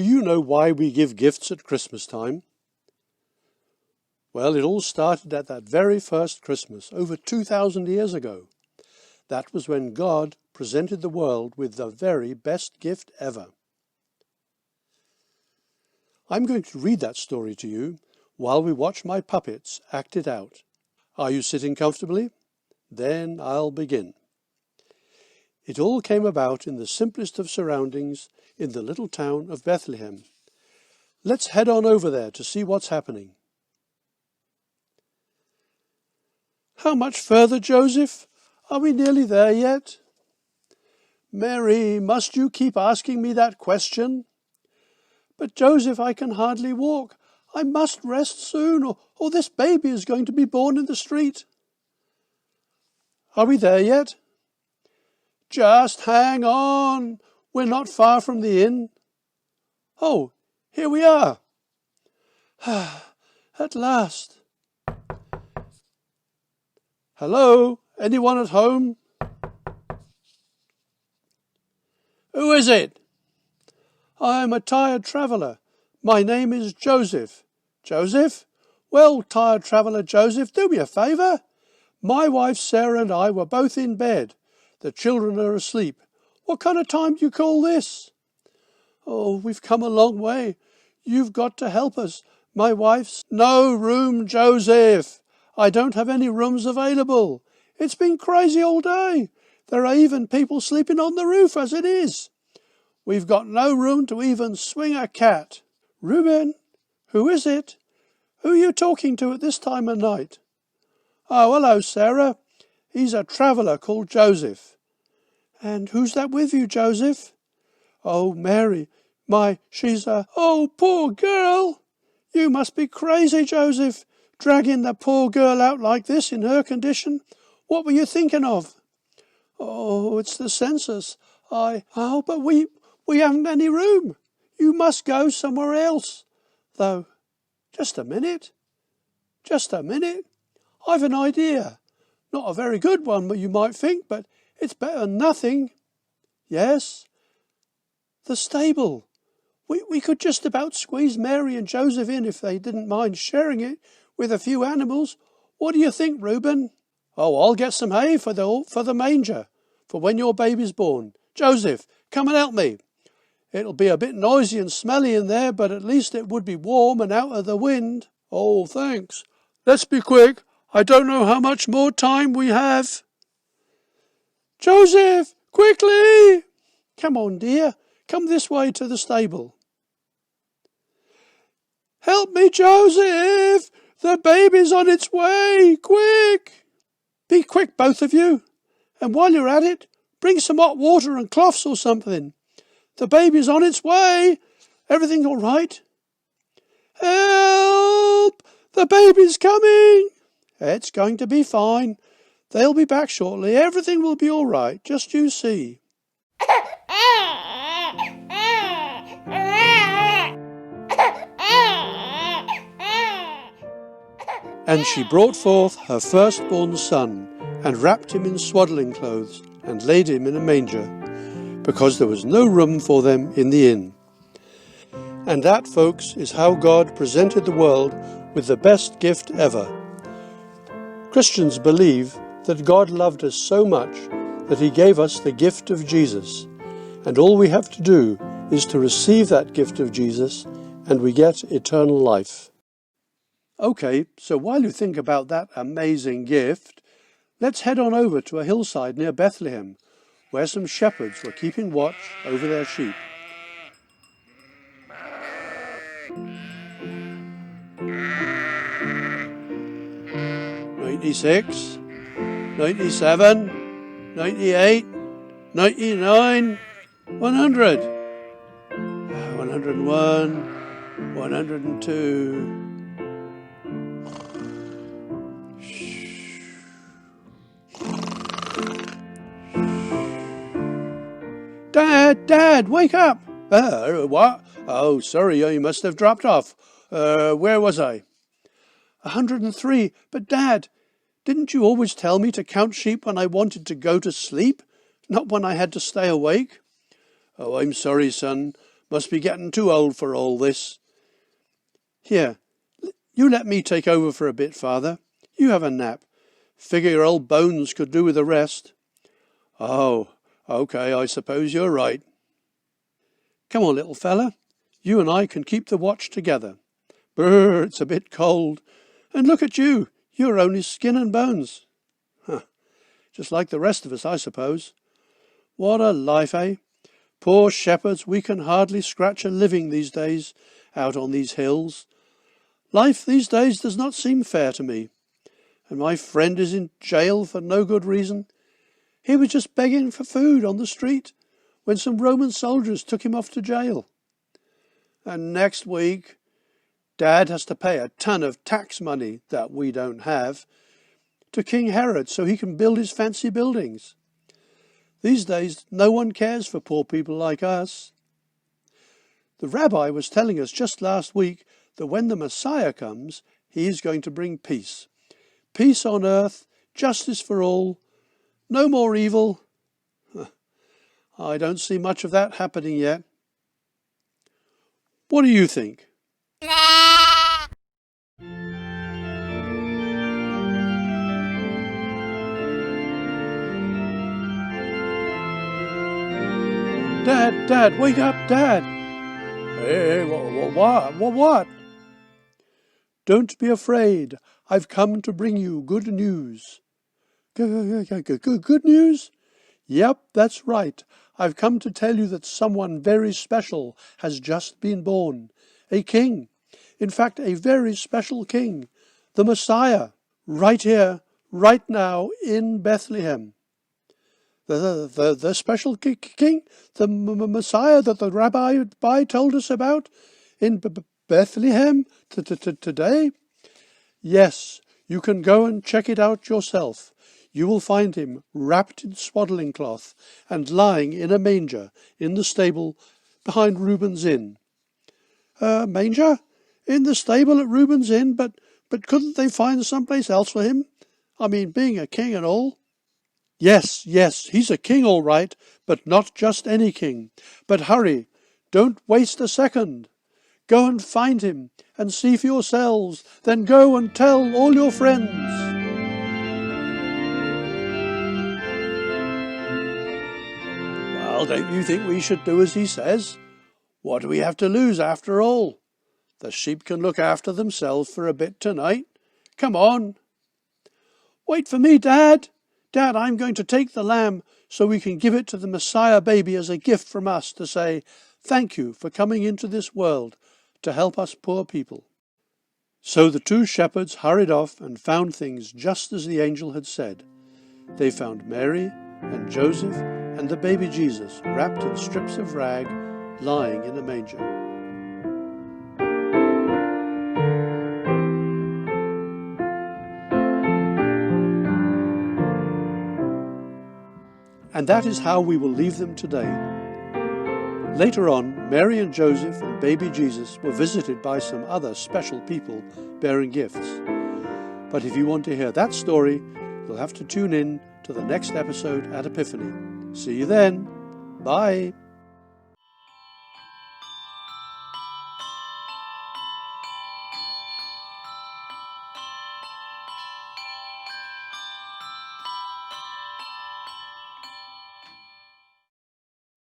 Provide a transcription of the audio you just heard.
Do you know why we give gifts at Christmas time? Well, it all started at that very first Christmas, over 2,000 years ago. That was when God presented the world with the very best gift ever. I'm going to read that story to you while we watch my puppets act it out. Are you sitting comfortably? Then I'll begin. It all came about in the simplest of surroundings in the little town of Bethlehem. Let's head on over there to see what's happening. How much further, Joseph? Are we nearly there yet? Mary, must you keep asking me that question? But Joseph, I can hardly walk. I must rest soon, or this baby is going to be born in the street. Are we there yet? Just hang on. We're not far from the inn. Oh, here we are. At last. Hello? Anyone at home? Who is it? I'm a tired traveller. My name is Joseph. Joseph? Well, tired traveller Joseph, do me a favour. My wife Sarah and I were both in bed. The children are asleep. What kind of time do you call this? Oh, we've come a long way. You've got to help us. My wife's... No room, Joseph. I don't have any rooms available. It's been crazy all day. There are even people sleeping on the roof as it is. We've got no room to even swing a cat. Reuben, who is it? Who are you talking to at this time of night? Oh, hello, Sarah. He's a traveller called Joseph. And who's that with you, Joseph? Oh, Mary, she's a... Oh, poor girl! You must be crazy, Joseph, dragging the poor girl out like this in her condition. What were you thinking of? Oh, it's the census. Oh, but we haven't any room. You must go somewhere else. Though, just a minute. I've an idea. Not a very good one, you might think, but it's better than nothing. Yes? The stable. We could just about squeeze Mary and Joseph in if they didn't mind sharing it with a few animals. What do you think, Reuben? Oh, I'll get some hay for the manger, for when your baby's born. Joseph, come and help me. It'll be a bit noisy and smelly in there, but at least it would be warm and out of the wind. Oh, thanks. Let's be quick. I don't know how much more time we have. Joseph, quickly! Come on, dear. Come this way to the stable. Help me, Joseph! The baby's on its way! Quick! Be quick, both of you. And while you're at it, bring some hot water and cloths or something. The baby's on its way. Everything all right? Help! The baby's coming! It's going to be fine. They'll be back shortly. Everything will be all right. Just you see. And she brought forth her firstborn son, and wrapped him in swaddling clothes, and laid him in a manger, because there was no room for them in the inn. And that, folks, is how God presented the world with the best gift ever. Christians believe that God loved us so much that he gave us the gift of Jesus, and all we have to do is to receive that gift of Jesus, and we get eternal life. Okay, so while you think about that amazing gift, let's head on over to a hillside near Bethlehem, where some shepherds were keeping watch over their sheep. "96, 97, 98, 99, 100, 101, 102. Dad, wake up! What? Oh, sorry, you must have dropped off. Where was I? 103. But Dad, didn't you always tell me to count sheep when I wanted to go to sleep, not when I had to stay awake? Oh, I'm sorry, son. Must be getting too old for all this. Here, you let me take over for a bit, Father. You have a nap. Figure your old bones could do with a rest. Oh, okay, I suppose you're right. Come on, little fella. You and I can keep the watch together. Brr, it's a bit cold. And look at you. You're only skin and bones. Huh. Just like the rest of us, I suppose. What a life, eh? Poor shepherds, we can hardly scratch a living these days, out on these hills. Life these days does not seem fair to me. And my friend is in jail for no good reason. He was just begging for food on the street when some Roman soldiers took him off to jail. And next week, Dad has to pay a ton of tax money that we don't have to King Herod so he can build his fancy buildings. These days, no one cares for poor people like us. The rabbi was telling us just last week that when the Messiah comes, he is going to bring peace. Peace on earth, justice for all, no more evil. I don't see much of that happening yet. What do you think? Dad, wake up, Dad. Hey, what? Don't be afraid. I've come to bring you good news. Good news? Yep, that's right. I've come to tell you that someone very special has just been born. A king. In fact, a very special king. The Messiah. Right here, right now, in Bethlehem. The special king? The Messiah that the rabbi told us about? In Bethlehem today? Yes, you can go and check it out yourself. You will find him wrapped in swaddling cloth and lying in a manger in the stable behind Reuben's Inn. Manger? In the stable at Reuben's Inn? But couldn't they find someplace else for him? I mean, being a king and all. Yes, he's a king all right, but not just any king. But hurry, don't waste a second. Go and find him and see for yourselves, then go and tell all your friends. Well, don't you think we should do as he says? What do we have to lose after all? The sheep can look after themselves for a bit tonight. Come on. Wait for me, Dad. Dad, I'm going to take the lamb so we can give it to the Messiah baby as a gift from us to say, thank you for coming into this world to help us poor people. So the two shepherds hurried off and found things just as the angel had said. They found Mary and Joseph and the baby Jesus wrapped in strips of rag, lying in a manger. And that is how we will leave them today. Later on, Mary and Joseph and baby Jesus were visited by some other special people bearing gifts. But if you want to hear that story, you'll have to tune in to the next episode at Epiphany. See you then. Bye.